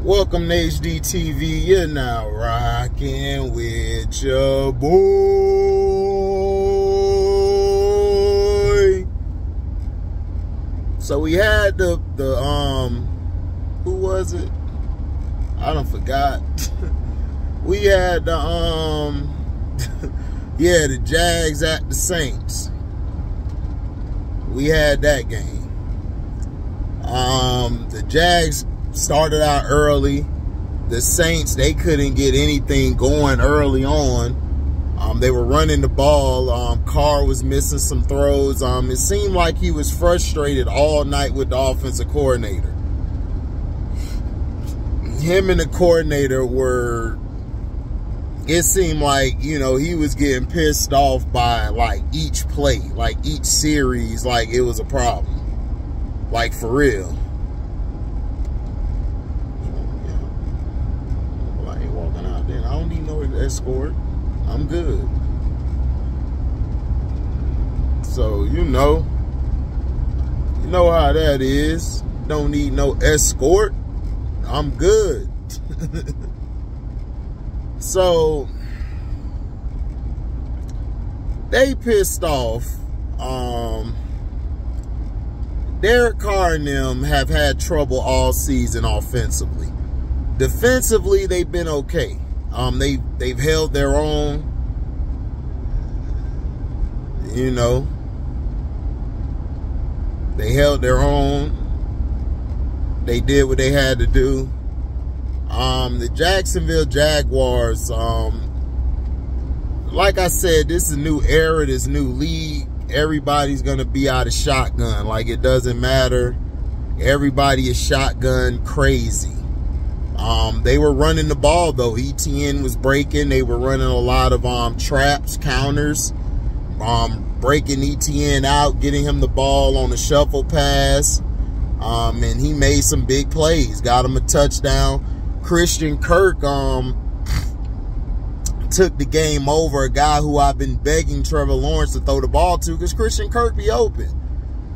Welcome to HDiiTV. You're now rocking with your boy. So we had the who was it? I done forgot. We had the yeah, the Jags at the Saints. We had that game. The Jags started out early. The Saints, they couldn't get anything going early on. They were running the ball. Carr was missing some throws. It seemed like he was frustrated all night with the offensive coordinator. Him and the coordinator were, it seemed like, you know, he was getting pissed off by like each play, like each series, like it was a problem. Like for real. Well, I ain't walking out there. I don't need no escort. I'm good. So, you know how that is. Don't need no escort. I'm good. So, they pissed off. Derek Carr and them have had trouble all season offensively. Defensively, they've been okay. They've held their own. You know, they held their own. They did what they had to do. The Jacksonville Jaguars, like I said, this is a new era, this new league. Everybody's going to be out of shotgun. Like, it doesn't matter. Everybody is shotgun crazy. They were running the ball, though. ETN was breaking. They were running a lot of traps, counters, breaking ETN out, getting him the ball on a shuffle pass. And he made some big plays. Got him a touchdown. Christian Kirk took the game over, a guy who I've been begging Trevor Lawrence to throw the ball to because Christian Kirk be open.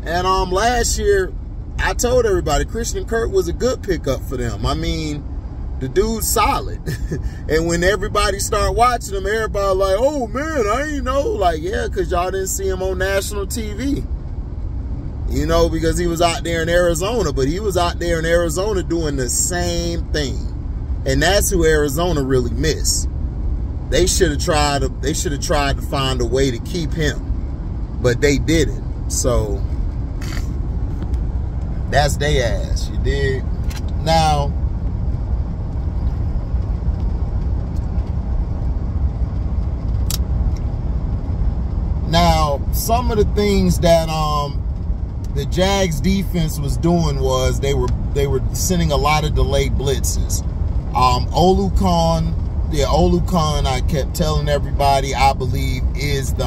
And last year, I told everybody Christian Kirk was a good pickup for them. I mean, the dude's solid. And when everybody start watching him, everybody like, oh man, I ain't know. Like, yeah, because y'all didn't see him on national TV. You know, because he was out there in Arizona, but he was out there in Arizona doing the same thing. And that's who Arizona really missed. They should have tried to find a way to keep him, but they didn't. So that's they ass. You dig? Now, some of the things that the Jags defense was doing was they were sending a lot of delayed blitzes. Olucon, I kept telling everybody, I believe is the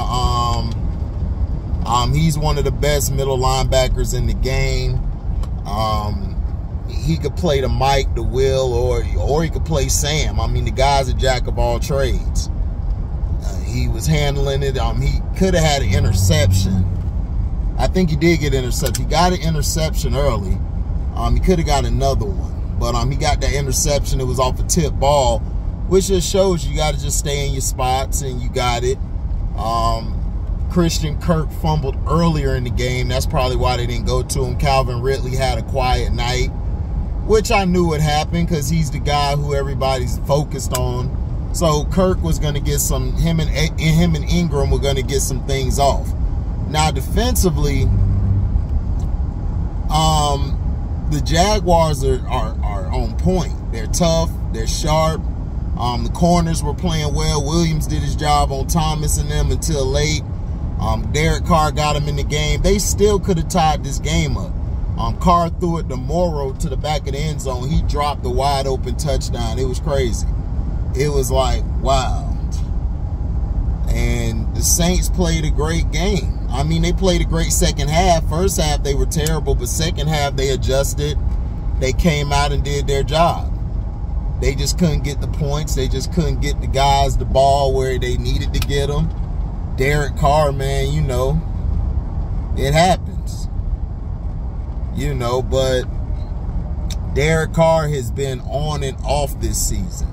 he's one of the best middle linebackers in the game. He could play the Mike, the Will, or he could play Sam. I mean, the guy's a jack of all trades. He was handling it. He could have had an interception. I think he did get an interception. He got an interception early. He could have got another one, but he got that interception. It was off a tip ball, which just shows you got to just stay in your spots, and you got it. Christian Kirk fumbled earlier in the game. That's probably why they didn't go to him. Calvin Ridley had a quiet night, which I knew would happen because he's the guy who everybody's focused on. So Kirk was going to get some, him and Ingram were going to get some things off. Now defensively, the Jaguars are on point. They're tough. They're sharp. The corners were playing well. Williams did his job on Thomas and them until late. Derek Carr got him in the game. They still could have tied this game up. Carr threw it to Morrow to the back of the end zone. He dropped the wide open touchdown. It was crazy. It was like, wow. And the Saints played a great game. I mean, they played a great second half. First half, they were terrible, but second half, they adjusted. They came out and did their job. They just couldn't get the points. They just couldn't get the guys the ball where they needed to get them. Derek Carr, man, you know, it happens. You know, but Derek Carr has been on and off this season.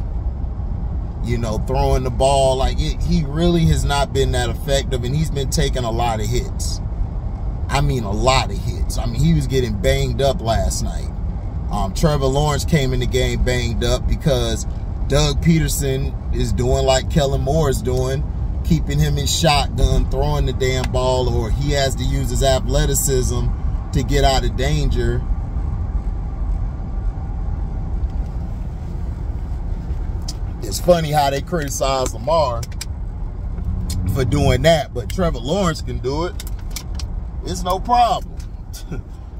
You know, throwing the ball, like he really has not been that effective, and he's been taking a lot of hits. I mean, a lot of hits. I mean, he was getting banged up last night. Trevor Lawrence came in the game banged up because Doug Peterson is doing like Kellen Moore is doing, keeping him in shotgun, throwing the damn ball, or he has to use his athleticism to get out of danger. It's funny how they criticize Lamar for doing that, but Trevor Lawrence can do it. It's no problem.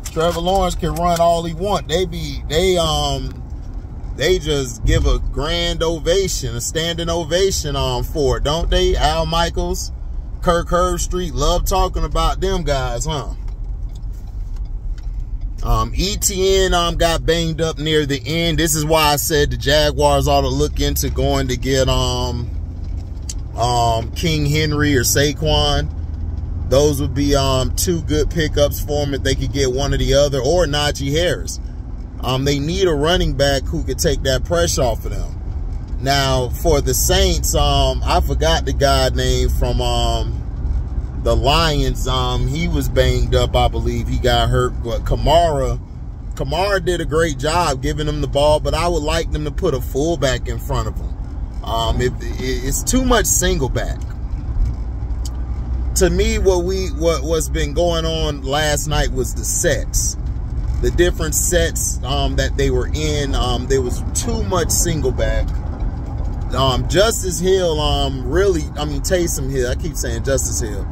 Trevor Lawrence can run all he wants. They just give a grand ovation, a standing ovation for it, don't they? Al Michaels, Kirk Herbstreit, love talking about them guys, huh? ETN got banged up near the end. This is why I said the Jaguars ought to look into going to get King Henry or Saquon. Those would be two good pickups for them if they could get one or the other, or Najee Harris. They need a running back who could take that pressure off of them. Now, for the Saints, I forgot the guy name from the Lions. He was banged up, I believe. He got hurt. But Kamara did a great job giving him the ball, but I would like them to put a fullback in front of him. It's too much single back. To me, what's been going on last night was the sets. The different sets that they were in, there was too much single back. Justice Hill, Taysom Hill, I keep saying Justice Hill.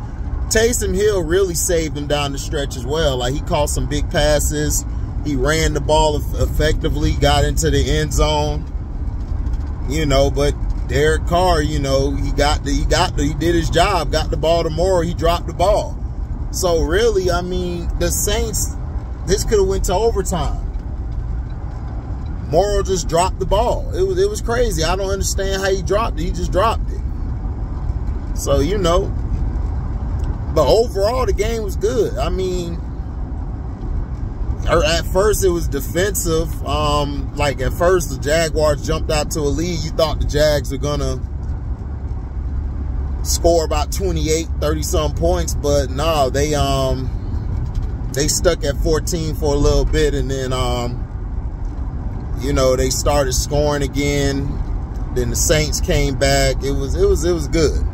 Taysom Hill really saved him down the stretch as well. Like, he caught some big passes. He ran the ball effectively, got into the end zone. You know, but Derek Carr, you know, he did his job, got the ball to Moore, he dropped the ball. So really, I mean, the Saints, this could have went to overtime. Morrow just dropped the ball. It was crazy. I don't understand how he dropped it. He just dropped it. So, you know, but overall the game was good. I mean, at first it was defensive. Like at first the Jaguars jumped out to a lead. You thought the Jags were gonna score about 28, 30-some points, but no, they stuck at 14 for a little bit, and then you know, they started scoring again. Then the Saints came back. It was good.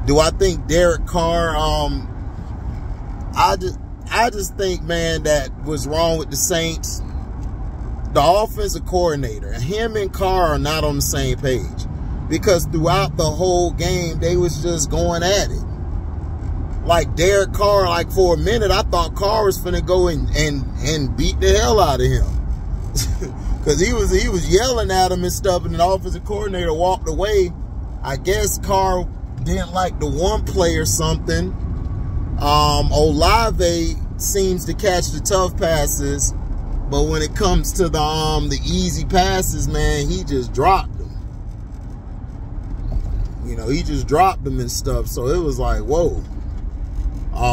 Do I think Derek Carr? I just think, man, that was wrong with the Saints. The offensive coordinator, him and Carr are not on the same page, because throughout the whole game they was just going at it. Like Derek Carr, like for a minute, I thought Carr was finna go and beat the hell out of him. Because he was yelling at him and stuff, and the offensive coordinator walked away. I guess Carr didn't like the one play or something. Olave seems to catch the tough passes, but when it comes to the easy passes, man, he just dropped them. You know, he just dropped them and stuff. So it was like, whoa.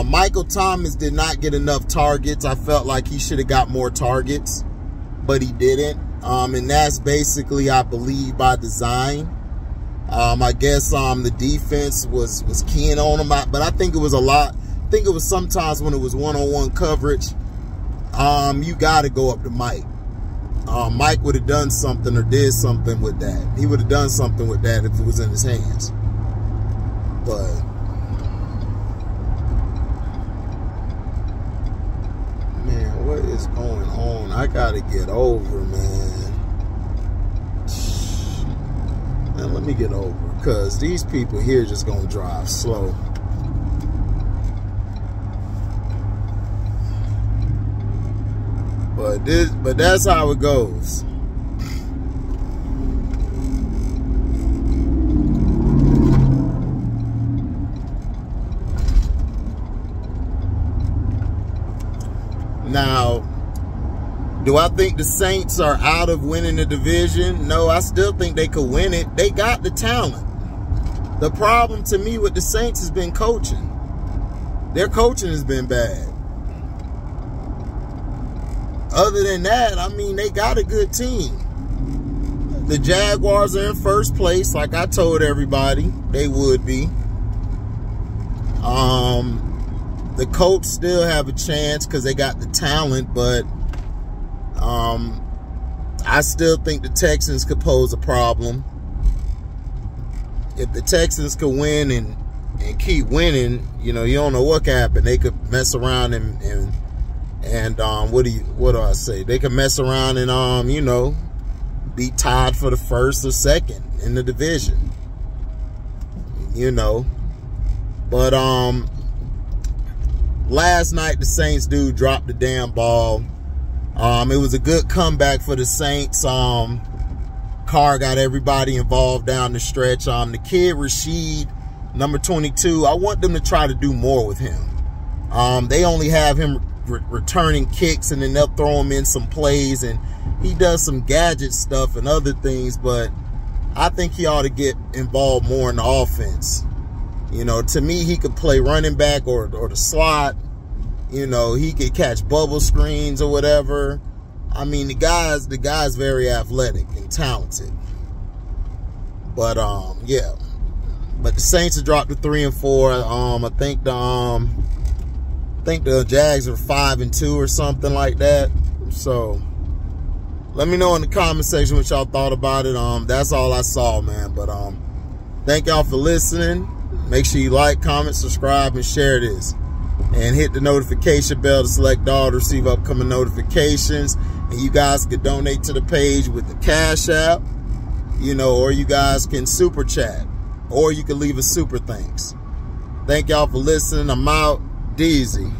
Michael Thomas did not get enough targets. I felt like he should have got more targets, but he didn't. And that's basically, I believe, by design. I guess the defense was keying on him, but I think it was a lot. I think it was sometimes when it was one-on-one coverage, you got to go up to Mike. Mike would have done something or did something with that. He would have done something with that if it was in his hands. But man, what is going on? I got to get over, man. Man, let me get over, because these people here just going to drive slow. But that's how it goes. Now, do I think the Saints are out of winning the division? No, I still think they could win it. They got the talent. The problem to me with the Saints has been coaching. Their coaching has been bad. other than that, I mean, they got a good team. The Jaguars are in first place, like I told everybody they would be. The Colts still have a chance because they got the talent, but I still think the Texans could pose a problem. If the Texans could win and keep winning, you know, you don't know what could happen. They could mess around and what do I say? They could mess around and you know, be tied for the first or second in the division. You know. But last night the Saints dude dropped the damn ball. It was a good comeback for the Saints. Carr got everybody involved down the stretch. The kid Rashid, number 22, I want them to try to do more with him. They only have him returning kicks, and then they'll throw him in some plays, and he does some gadget stuff and other things, but I think he ought to get involved more in the offense. You know, to me, he could play running back or the slot. You know, he could catch bubble screens or whatever. I mean, the guy's very athletic and talented. But yeah. But the Saints have dropped to 3-4. I think the Jags are 5-2 or something like that. So let me know in the comment section what y'all thought about it. That's all I saw, man. But thank y'all for listening. Make sure you like, comment, subscribe, and share this. And hit the notification bell to select all to receive upcoming notifications. And you guys can donate to the page with the Cash App, you know, or you guys can super chat, or you can leave a super thanks. Thank y'all for listening. I'm out. Deezy.